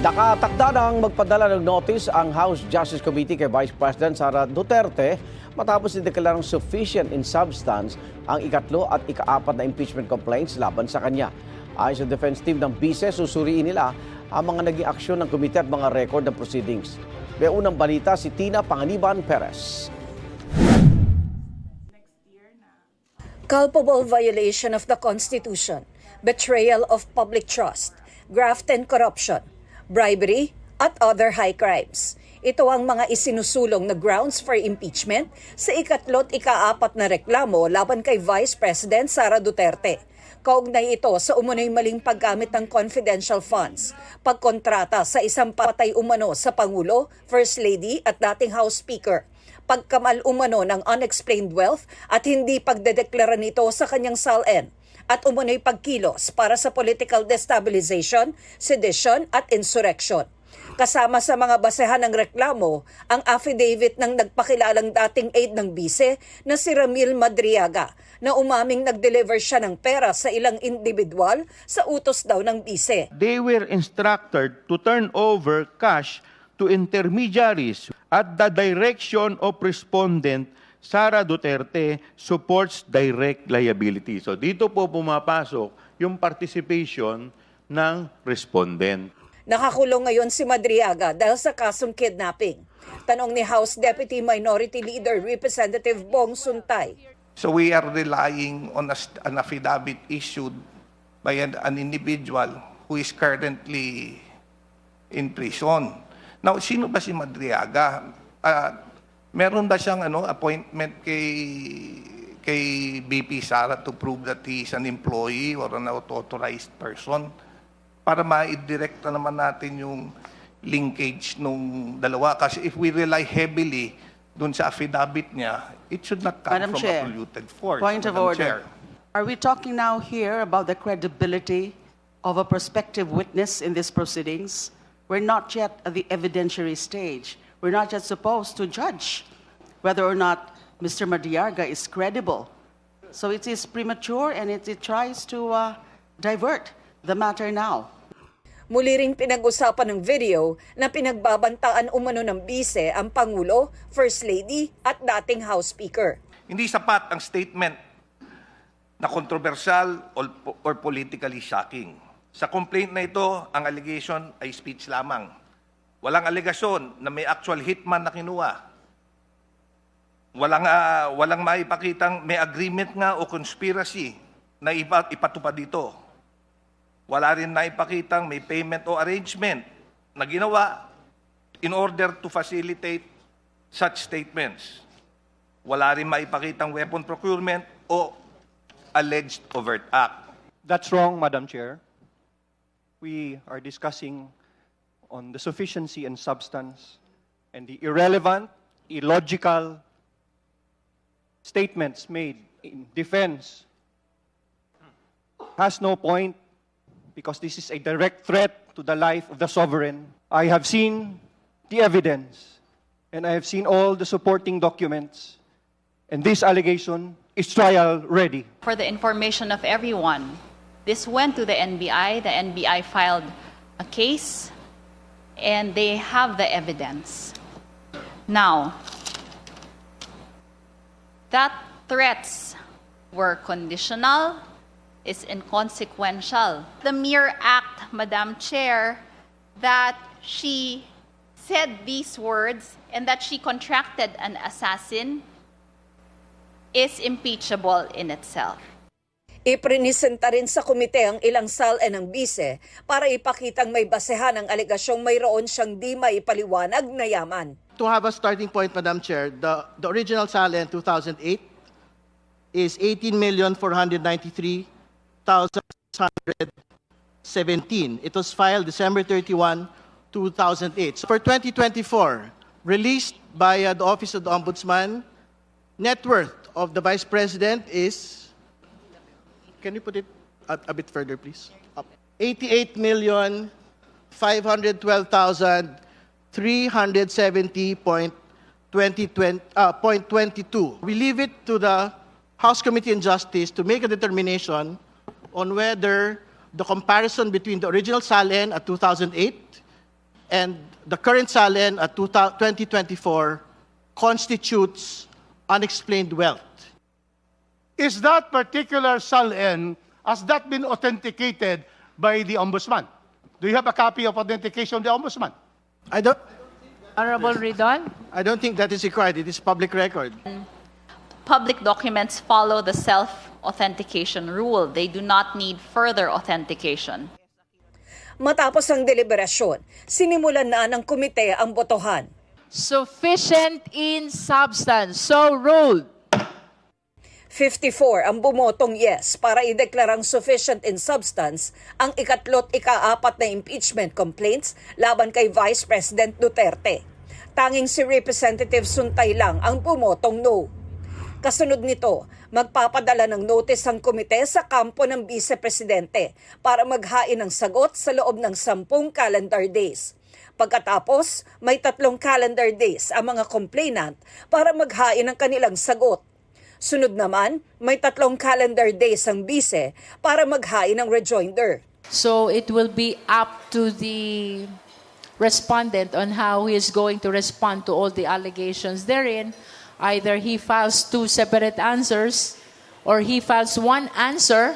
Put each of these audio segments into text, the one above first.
Nakatakda ng magpadala ng notice ang House Justice Committee kay Vice President Sara Duterte matapos ideklarang sufficient in substance ang ikatlo at ikaapat na impeachment complaints laban sa kanya. Ayon sa defense team ng BISE, susuriin nila ang mga naging aksyon ng komite at mga record ng proceedings. May unang balita si Tina Panganiban Perez. Culpable violation of the Constitution, betrayal of public trust, graft and corruption, bribery, at other high crimes. Ito ang mga isinusulong na grounds for impeachment sa ikatlo't ikaapat na reklamo laban kay Vice President Sara Duterte. Kaugnay ito sa umunoy maling paggamit ng confidential funds, pagkontrata sa isang patay umano sa Pangulo, First Lady at dating House Speaker, pagkamal umano ng unexplained wealth at hindi pagdedeklara nito sa kanyang SALN, at umunoy pagkilos para sa political destabilization, sedition at insurrection. Kasama sa mga basehan ng reklamo, ang affidavit ng nagpakilalang dating aide ng BISE na si Ramil Madriaga na umaming nag-deliver siya ng pera sa ilang individual sa utos daw ng BISE. They were instructed to turn over cash to intermediaries at the direction of respondent Sara Duterte supports direct liability. So dito po pumapasok yung participation ng respondent. Nakakulong ngayon si Madriaga dahil sa kasong kidnapping. Tanong ni House Deputy Minority Leader Representative Bong Suntay. So we are relying on an affidavit issued by an individual who is currently in prison. Now, sino ba si Madriaga? Meron ba siyang appointment kay BP Sara to prove that he is an employee or an authorized person? Para ma-direkta naman natin yung linkage nung dalawa. Kasi if we rely heavily dun sa affidavit niya, it should not come Madam from Chair, a polluted force. point of Madam order. Chair. Are we talking now here about the credibility of a prospective witness in these proceedings? We're not yet at the evidentiary stage. We're not yet supposed to judge whether or not Mr. Madriaga is credible. So it is premature and it tries to divert the matter now. Muli ring pinag-usapan ng video na pinagbabantaan umano ng BISE ang Pangulo, First Lady at dating House Speaker. Hindi sapat ang statement na kontrobersyal or politically shocking. Sa complaint na ito, ang allegation ay speech lamang. Walang alegasyon na may actual hitman na kinuha. Walang maipakitang may agreement nga o conspiracy na ipatupad dito. Wala rin naipakitang may payment o arrangement na ginawa in order to facilitate such statements. Wala rin maipakitang weapon procurement o alleged overt act. That's wrong, Madam Chair. We are discussing on the sufficiency and substance and the irrelevant, illogical statements made in defense has no point because this is a direct threat to the life of the sovereign. I have seen the evidence and I have seen all the supporting documents, and this allegation is trial ready. For the information of everyone, this went to the NBI. The NBI filed a case and they have the evidence. Now, that threats were conditional, is inconsequential. The mere act, Madam Chair, that she said these words and that she contracted an assassin is impeachable in itself. Iprinisenta rin sa komite ang ilang SALN ng BISE para ipakitang may basehan ang alegasyong mayroon siyang di maipaliwanag na yaman. To have a starting point, Madam Chair, the original SALN 2008 is 18,493,617. It was filed December 31, 2008. So for 2024, released by the Office of the Ombudsman, net worth of the Vice President is, can you put it a bit further, please? 88,512,370.22. We leave it to the House Committee on Justice to make a determination on whether the comparison between the original SALN at 2008 and the current SALN at 2024 constitutes unexplained wealth. Is that particular SALN, has that been authenticated by the Ombudsman? Do you have a copy of authentication of the Ombudsman? Honorable Ridon? I don't think that is required. It is public record. Public documents follow the self-authentication rule. They do not need further authentication. Matapos ang deliberasyon, sinimulan na ng komite ang botohan. Sufficient in substance. So ruled. 54 ang bumotong yes para ideklarang sufficient in substance ang ikatlo't ikaapat na impeachment complaints laban kay Vice President Duterte. Tanging si Representative Suntay lang ang bumotong no. Kasunod nito, magpapadala ng notice ang komite sa kampo ng Vice Presidente para maghain ng sagot sa loob ng 10 calendar days. Pagkatapos, may 3 calendar days ang mga complainant para maghain ng kanilang sagot. Sunod naman, may 3 calendar days ang bise para maghain ng rejoinder. So it will be up to the respondent on how he is going to respond to all the allegations therein. Either he files 2 separate answers or he files 1 answer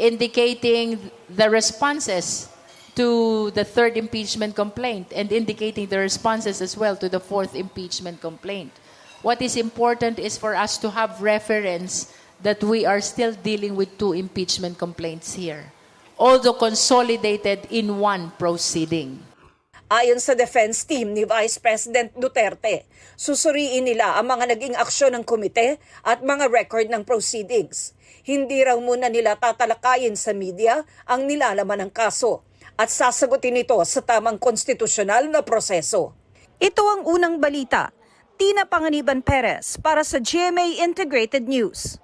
indicating the responses to the 3rd impeachment complaint and indicating the responses as well to the 4th impeachment complaint. What is important is for us to have reference that we are still dealing with 2 impeachment complaints here, although consolidated in 1 proceeding. Ayon sa defense team ni Vice President Duterte, susuriin nila ang mga naging aksyon ng komite at mga record ng proceedings. Hindi raw muna nila tatalakayin sa media ang nilalaman ng kaso at sasagutin ito sa tamang konstitusyonal na proseso. Ito ang unang balita. Tina Panganiban Perez para sa GMA Integrated News.